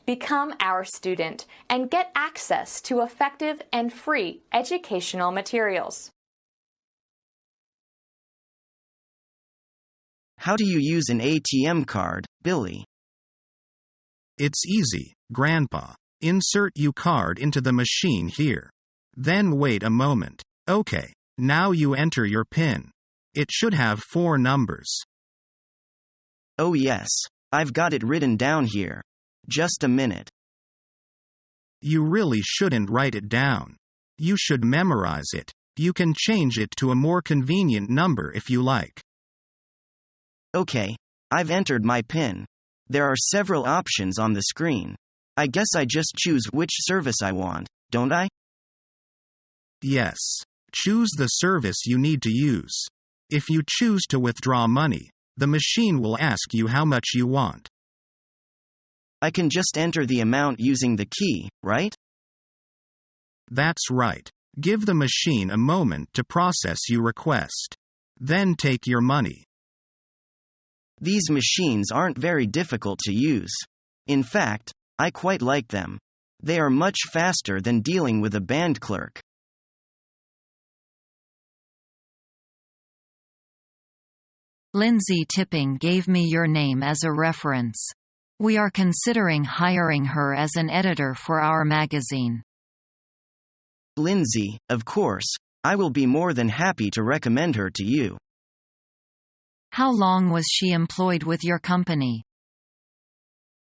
Become our student and get access to effective and free educational materials. How do you use an ATM card, Billy? It's easy, Grandpa. Insert your card into the machine here. Then wait a moment. Okay, now you enter your PIN. It should have 4 numbers. Oh yes, I've got it written down here. Just a minute. You really shouldn't write it down. You should memorize it. You can change it to a more convenient number if you like. Okay, I've entered my PIN. There are several options on the screen. I guess I just choose which service I want, don't I? Yes. Choose the service you need to use. If you choose to withdraw money, the machine will ask you how much you want. I can just enter the amount using the key, right? That's right. Give the machine a moment to process your request. Then take your money. These machines aren't very difficult to use. In fact, I quite like them. They are much faster than dealing with a band clerk. Lindsay Tipping gave me your name as a reference. We are considering hiring her as an editor for our magazine. Lindsay, of course, I will be more than happy to recommend her to you. How long was she employed with your company?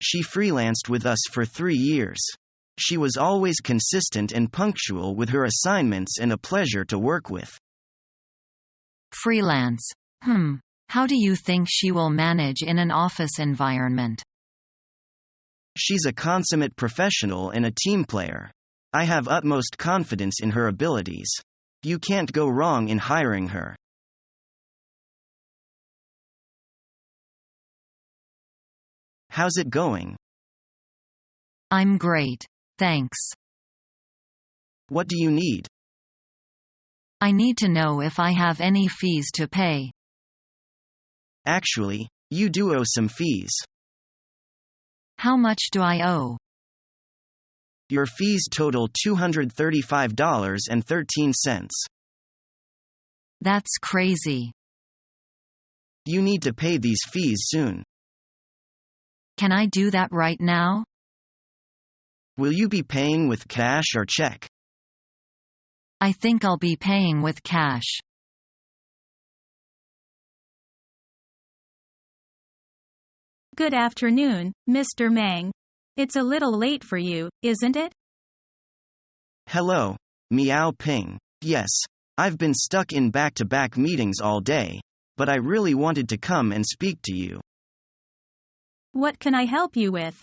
She freelanced with us for 3 years. She was always consistent and punctual with her assignments and a pleasure to work with. Freelance. How do you think she will manage in an office environment? She's a consummate professional and a team player. I have utmost confidence in her abilities. You can't go wrong in hiring her. How's it going? I'm great, thanks. What do you need? I need to know if I have any fees to pay. Actually, you do owe some fees. How much do I owe? Your fees total $235.13. That's crazy. You need to pay these fees soon. Can I do that right now? Will you be paying with cash or check? I think I'll be paying with cash. Good afternoon, Mr. Meng. It's a little late for you, isn't it? Hello, Miao Ping. Yes, I've been stuck in back-to-back meetings all day, but I really wanted to come and speak to you. What can I help you with?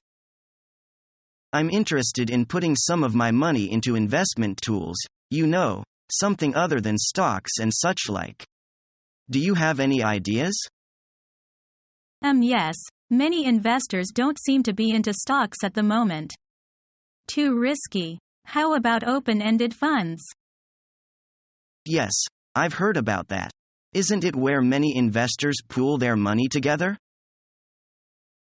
I'm interested in putting some of my money into investment tools, you know, something other than stocks and such like. Do you have any ideas? Yes, many investors don't seem to be into stocks at the moment. Too risky. How about open-ended funds? Yes, I've heard about that. Isn't it where many investors pool their money together?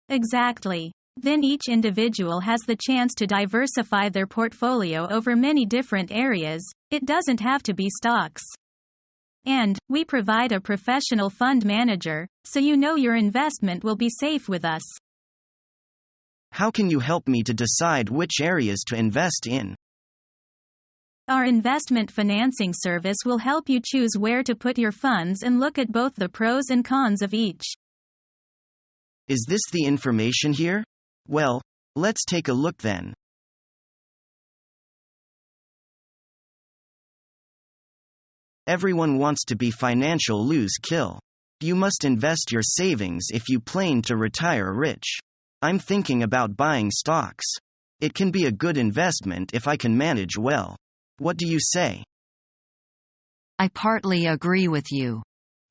Exactly. Then each individual has the chance to diversify their portfolio over many different areas. It doesn't have to be stocks. And we provide a professional fund manager, so you know your investment will be safe with us. How can you help me to decide which areas to invest in? Our investment financing service will help you choose where to put your funds and look at both the pros and cons of each. Is this the information here? Well, let's take a look then. Everyone wants to be financial lose-kill. You must invest your savings if you plan to retire rich. I'm thinking about buying stocks. It can be a good investment if I can manage well. What do you say? I partly agree with you.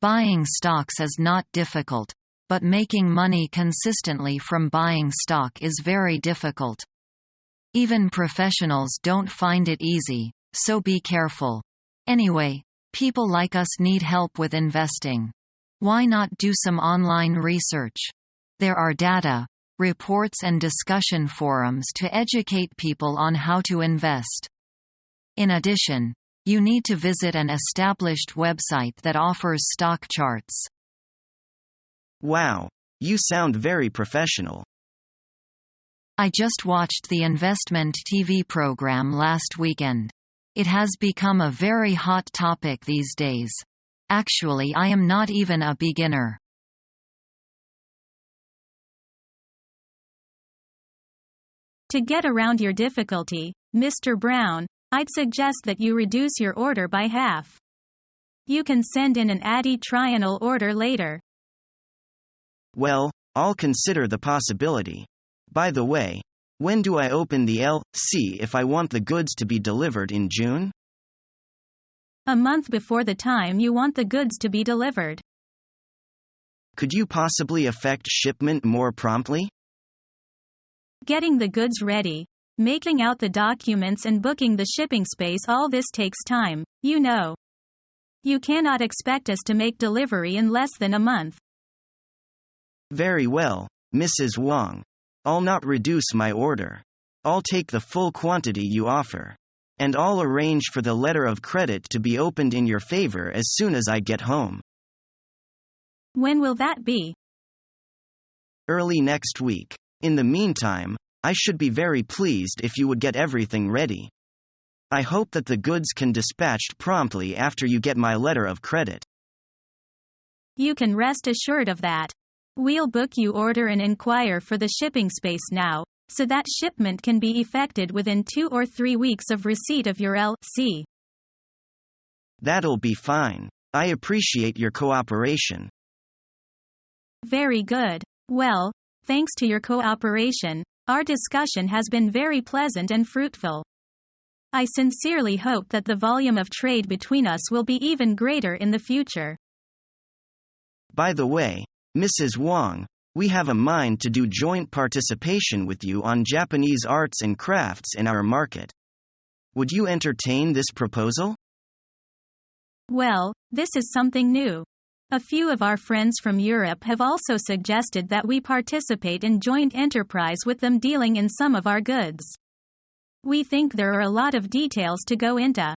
Buying stocks is not difficult, but making money consistently from buying stock is very difficult. Even professionals don't find it easy, so be careful. Anyway, people like us need help with investing. Why not do some online research? There are data, reports and discussion forums to educate people on how to invest. In addition, you need to visit an established website that offers stock charts. Wow, you sound very professional. I just watched the investment TV program last weekend. It has become a very hot topic these days. Actually, I am not even a beginner. To get around your difficulty, Mr. Brown, I'd suggest that you reduce your order by half. You can send in an Addy Trianal order later. Well, I'll consider the possibility. By the way, when do I open the LC if I want the goods to be delivered in June? A month before the time you want the goods to be delivered. Could you possibly effect shipment more promptly? Getting the goods ready, making out the documents and booking the shipping space, all this takes time, you know. You cannot expect us to make delivery in less than a month. Very well, Mrs. Wong. I'll not reduce my order. I'll take the full quantity you offer. And I'll arrange for the letter of credit to be opened in your favor as soon as I get home. When will that be? Early next week. In the meantime, I should be very pleased if you would get everything ready. I hope that the goods can dispatched promptly after you get my letter of credit. You can rest assured of that. We'll book you order and inquire for the shipping space now, so that shipment can be effected within 2 or 3 weeks of receipt of your LC. That'll be fine. I appreciate your cooperation. Very good. Well, thanks to your cooperation, our discussion has been very pleasant and fruitful. I sincerely hope that the volume of trade between us will be even greater in the future. By the way, Mrs. Wong, we have a mind to do joint participation with you on Japanese arts and crafts in our market. Would you entertain this proposal? Well, this is something new. A few of our friends from Europe have also suggested that we participate in joint enterprise with them dealing in some of our goods. We think there are a lot of details to go into.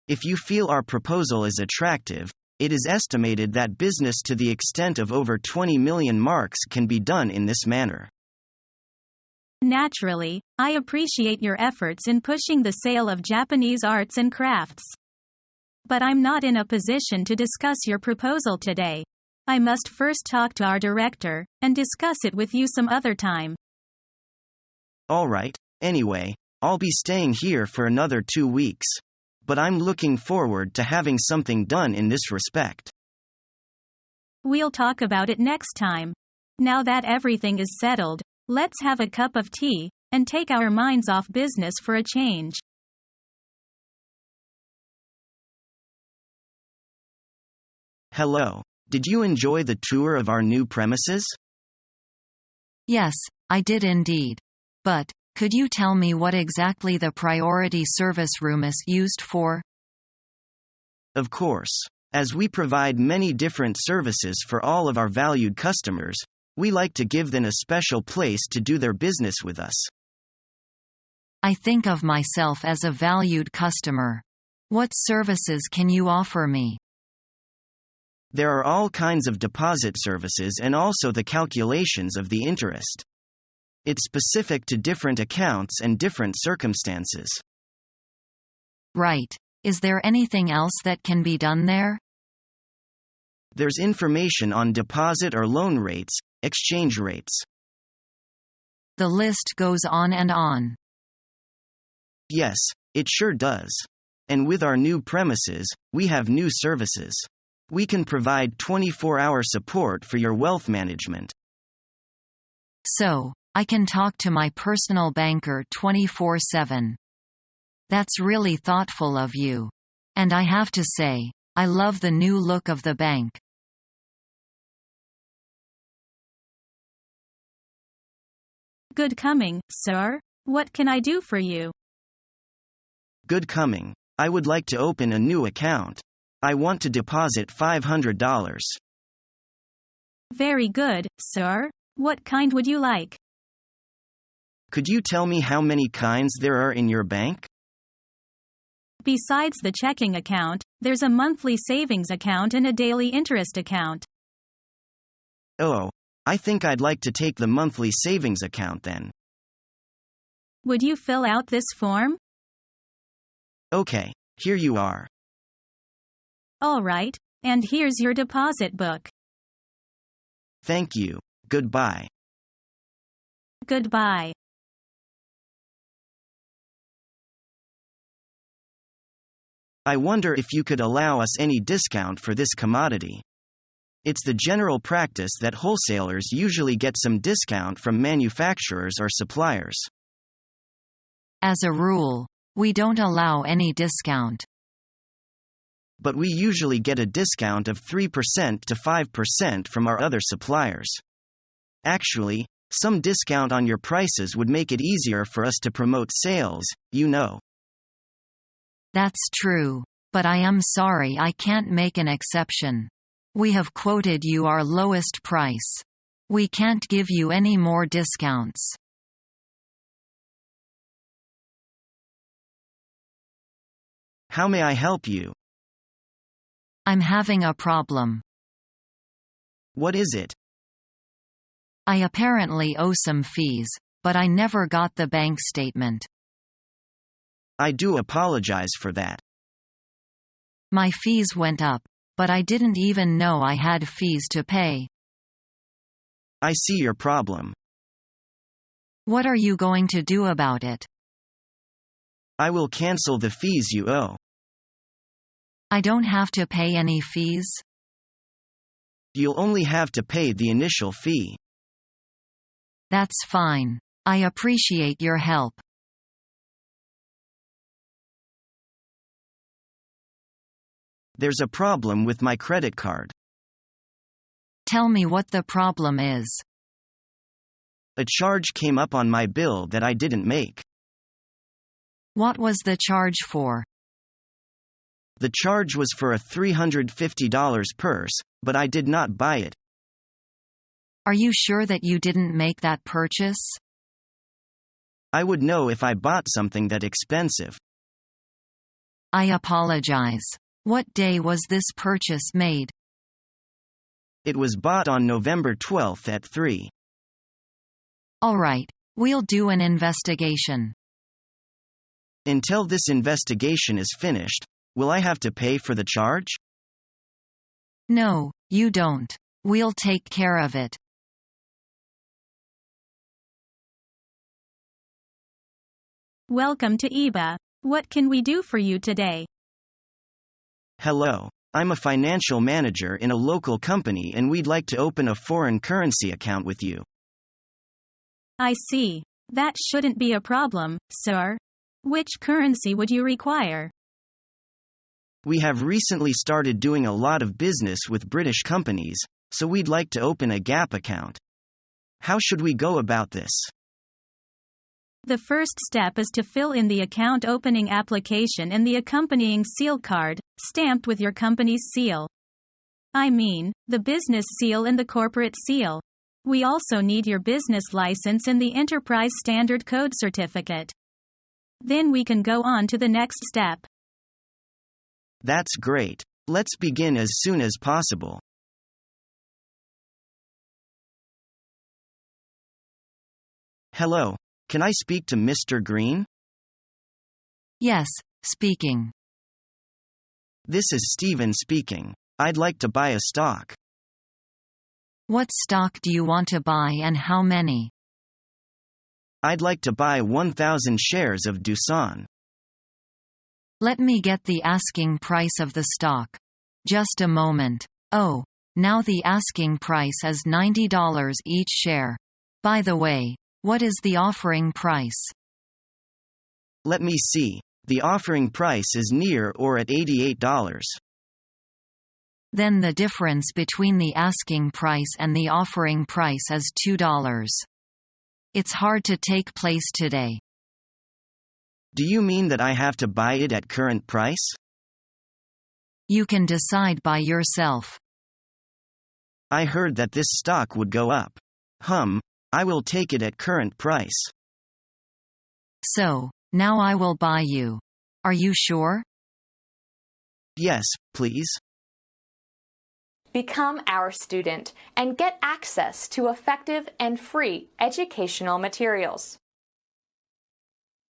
If you feel our proposal is attractive, it is estimated that business to the extent of over 20 million marks can be done in this manner. Naturally, I appreciate your efforts in pushing the sale of Japanese arts and crafts. But I'm not in a position to discuss your proposal today. I must first talk to our director, and discuss it with you some other time. All right, anyway, I'll be staying here for another 2 weeks. But I'm looking forward to having something done in this respect. We'll talk about it next time. Now that everything is settled, let's have a cup of tea, and take our minds off business for a change. Hello. Did you enjoy the tour of our new premises? Yes, I did indeed. But, could you tell me what exactly the priority service room is used for? Of course. As we provide many different services for all of our valued customers, we like to give them a special place to do their business with us. I think of myself as a valued customer. What services can you offer me? There are all kinds of deposit services and also the calculations of the interest. It's specific to different accounts and different circumstances. Right. Is there anything else that can be done there? There's information on deposit or loan rates, exchange rates. The list goes on and on. Yes, it sure does. And with our new premises, we have new services. We can provide 24-hour support for your wealth management. So, I can talk to my personal banker 24/7. That's really thoughtful of you. And I have to say, I love the new look of the bank. Good coming, sir. What can I do for you? Good coming. I would like to open a new account. I want to deposit $500. Very good, sir. What kind would you like? Could you tell me how many kinds there are in your bank? Besides the checking account, there's a monthly savings account and a daily interest account. Oh, I think I'd like to take the monthly savings account then. Would you fill out this form? Okay, here you are. All right, and here's your deposit book. Thank you. Goodbye. Goodbye. I wonder if you could allow us any discount for this commodity. It's the general practice that wholesalers usually get some discount from manufacturers or suppliers. As a rule, we don't allow any discount. But we usually get a discount of 3% to 5% from our other suppliers. Actually, some discount on your prices would make it easier for us to promote sales, you know. That's true, but I am sorry I can't make an exception. We have quoted you our lowest price. We can't give you any more discounts. How may I help you? I'm having a problem. What is it? I apparently owe some fees, but I never got the bank statement. I do apologize for that. My fees went up, but I didn't even know I had fees to pay. I see your problem. What are you going to do about it? I will cancel the fees you owe. I don't have to pay any fees? You'll only have to pay the initial fee. That's fine. I appreciate your help. There's a problem with my credit card. Tell me what the problem is. A charge came up on my bill that I didn't make. What was the charge for? The charge was for a $350 purse, but I did not buy it. Are you sure that you didn't make that purchase? I would know if I bought something that expensive. I apologize. What day was this purchase made? It was bought on November 12th at 3. All right, we'll do an investigation. Until this investigation is finished, will I have to pay for the charge? No, you don't. We'll take care of it. Welcome to EBA. What can we do for you today? Hello. I'm a financial manager in a local company and we'd like to open a foreign currency account with you. I see. That shouldn't be a problem, sir. Which currency would you require? We have recently started doing a lot of business with British companies, so we'd like to open a Gap account. How should we go about this? The first step is to fill in the account opening application and the accompanying seal card, stamped with your company's seal. I mean, the business seal and the corporate seal. We also need your business license and the Enterprise Standard Code certificate. Then we can go on to the next step. That's great. Let's begin as soon as possible. Hello. Can I speak to Mr. Green? Yes, speaking. This is Steven speaking. I'd like to buy a stock. What stock do you want to buy and how many? I'd like to buy 1,000 shares of Doosan. Let me get the asking price of the stock. Just a moment. Oh, now the asking price is $90 each share. By the way, what is the offering price? Let me see. The offering price is near or at $88. Then the difference between the asking price and the offering price is $2. It's hard to take place today. Do you mean that I have to buy it at current price? You can decide by yourself. I heard that this stock would go up. I will take it at current price. So, now I will buy you. Are you sure? Yes, please. Become our student and get access to effective and free educational materials.